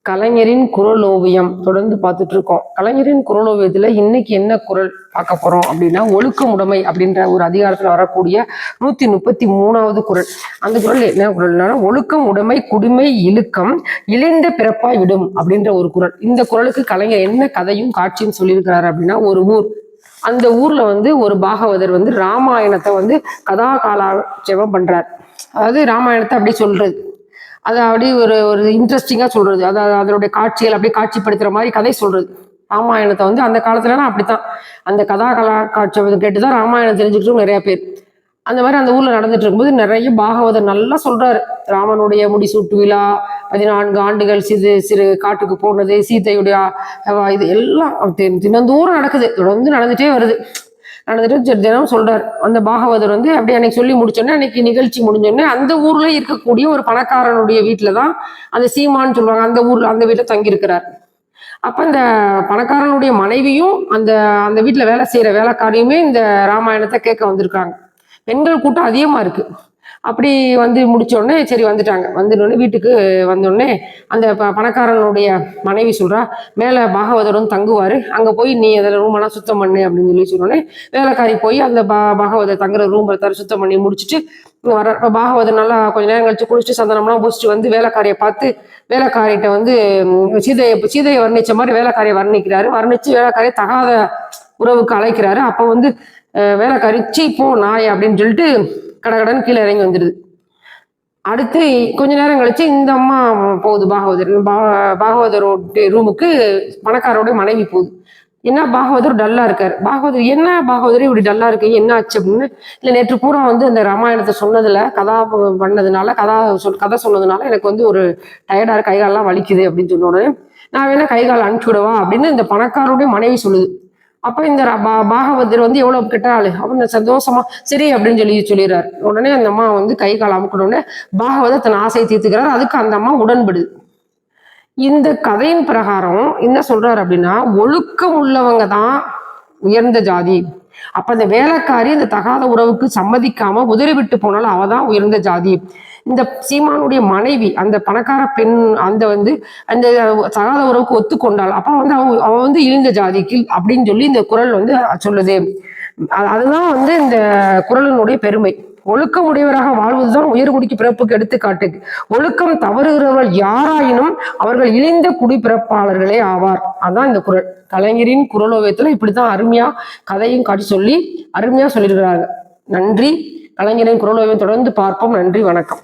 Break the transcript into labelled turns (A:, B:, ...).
A: கலைஞரின் குரல் ஓவியம் தொடர்ந்து பார்த்துட்டு இருக்கோம். கலைஞரின் குரல் ஓவியத்துல இன்னைக்கு என்ன குரல் பார்க்க போறோம் அப்படின்னா, ஒழுக்கமுடைமை அப்படின்ற ஒரு அதிகாரத்துல வரக்கூடிய 133வது குரல். அந்த குரல் என்ன குரல்னா, ஒழுக்கம் உடைமை குடிமை இழுக்கம் இழிந்த பிறப்பாய் விடும் அப்படின்ற ஒரு குரல். இந்த குரலுக்கு கலைஞர் என்ன கதையும் காட்சியும் சொல்லியிருக்கிறாரு அப்படின்னா, ஒரு ஊர், அந்த ஊர்ல ஒரு பாகவதர் ராமாயணத்தை கதா காலாட்சேபம் பண்றார். அதாவது ராமாயணத்தை அப்படி சொல்றது, அதை அப்படியே ஒரு ஒரு இன்ட்ரெஸ்டிங்கா சொல்றது, அதாவது அதனுடைய காட்சிகள் அப்படியே காட்சிப்படுத்துற மாதிரி கதை சொல்றது. ராமாயணத்தை அந்த காலத்துலலாம் அப்படித்தான், அந்த கதா காட்சி கேட்டுதான் ராமாயணம் தெரிஞ்சுக்கிட்டும் நிறைய பேர். அந்த மாதிரி அந்த ஊர்ல நடந்துட்டு இருக்கும்போது நிறைய பாகவதர் நல்லா சொல்றாரு. ராமனுடைய முடிசூட்டு விழா, 14 ஆண்டுகள் சிறு காட்டுக்கு போனது, சீதையுடைய இது எல்லாம் தினந்தோறும் நடக்குது, தொடர்ந்து நடந்துட்டே வருது. நடந்துட்டு தினம் சொல்றாரு. அந்த பாகவதர் அப்படி அன்னைக்கு சொல்லி முடிச்சோன்னே, அன்னைக்கு நிகழ்ச்சி முடிஞ்சோடனே அந்த ஊர்ல இருக்கக்கூடிய ஒரு பணக்காரனுடைய வீட்டுலதான், அந்த சீமான்னு சொல்லுவாங்க, அந்த ஊர்ல அந்த வீட்டுல தங்கியிருக்கிறார். அப்ப இந்த பணக்காரனுடைய மனைவியும் அந்த அந்த வீட்டுல வேலை செய்யற வேலைக்காரியுமே இந்த ராமாயணத்தை கேட்க வந்திருக்காங்க. பெண்கள் கூட்டம் அதிகமா இருக்கு. அப்படி முடிச்ச உடனே சரி வந்துட்டாங்க. வந்துட்டோடனே வீட்டுக்கு வந்தோடனே அந்த பணக்காரனுடைய மனைவி சொல்றா, மேல பாகவதர் தங்குவாரு, அங்க போய் நீ அதில் ரூம் எல்லாம் சுத்தம் பண்ணு அப்படின்னு சொல்லி சொன்னோடனே வேலைக்காரி போய் அந்த பாகவதர் தங்குற ரூம் சுத்தம் பண்ணி முடிச்சுட்டு வர. பாகவதர் நல்லா கொஞ்ச நேரம் கழிச்சு குளிச்சுட்டு சந்தனம்லாம் பூசிட்டு வேலைக்காரியை பார்த்து, வேலைக்காரிட்ட சீதையை வர்ணிச்ச மாதிரி வேலைக்காரியை வர்ணிச்சு வேலைக்காரியை தகாத உறவுக்கு அழைக்கிறாரு. அப்ப வேலைக்காரி சீ போ நாய் அப்படின்னு சொல்லிட்டு கடகடன்னு கீழே இறங்கி வந்துடுது. அடுத்து கொஞ்ச நேரம் கழிச்சு இந்த அம்மா போகுது, பாகவதரோட ரூமுக்கு பணக்காரோட மனைவி போகுது. என்ன பாகவதர் டல்லா இருக்காரு. பாகவதர் என்ன பாகவதரே இப்படி டல்லா இருக்கு, என்ன ஆச்சு அப்படின்னு. இல்லை நேற்று பூரா அந்த ராமாயணத்தை சொன்னதுல கதா பண்ணதுனால கதை சொன்னதுனால எனக்கு ஒரு டயர்டா இருக்கு, கைகாலெல்லாம் வலிக்குது அப்படின்னு சொன்ன உடனே, நான் வேணா கைகால் அனுப்பிச்சு விடவா அப்படின்னு இந்த பணக்காரோடைய மனைவி சொல்லுது. அப்ப இந்த பாகவதர் எவ்வளவு கெட்டாளு அப்படின்னு சந்தோஷமா சரி அப்படின்னு சொல்லிடுறாரு. உடனே அந்த அம்மா கை கால் அமுக்கணுடனே பாகவதர் தன் ஆசையை தீர்த்துக்கிறார். அதுக்கு அந்த அம்மா உடன்படுது. இந்த கதையின் பிரகாரம் என்ன சொல்றாரு அப்படின்னா, ஒழுக்கம் உள்ளவங்க தான் உயர்ந்த ஜாதி. அப்ப அந்த வேலைக்காரி அந்த தகாத உறவுக்கு சம்மதிக்காம உதறி விட்டு போனாலும் அவதான் உயர்ந்த ஜாதி. இந்த சீமானுடைய மனைவி அந்த பணக்கார பெண் அந்த தகாத உறவுக்கு ஒத்துக்கொண்டாள். அப்ப அவ இழிந்த ஜாதிக்கு அப்படின்னு சொல்லி இந்த குரல் சொல்லுது. அதுதான் இந்த குரலினுடைய பெருமை. ஒழுக்கம் உடையவராக வாழ்வதுதான் உயர்குடிக்கு பிறப்புக்கு எடுத்துக்காட்டு. ஒழுக்கம் தவறுகிறவர்கள் யாராயினும் அவர்கள் இழிந்த குடிப்பிறப்பாளர்களே ஆவார். அதான் இந்த குரல். கலைஞரின் குரலோவியத்துல இப்படித்தான் அருமையா கதையும் காட்சி சொல்லி அருமையா சொல்லியிருக்கிறாங்க. நன்றி. கலைஞரின் குரலோவியம் தொடர்ந்து பார்ப்போம். நன்றி, வணக்கம்.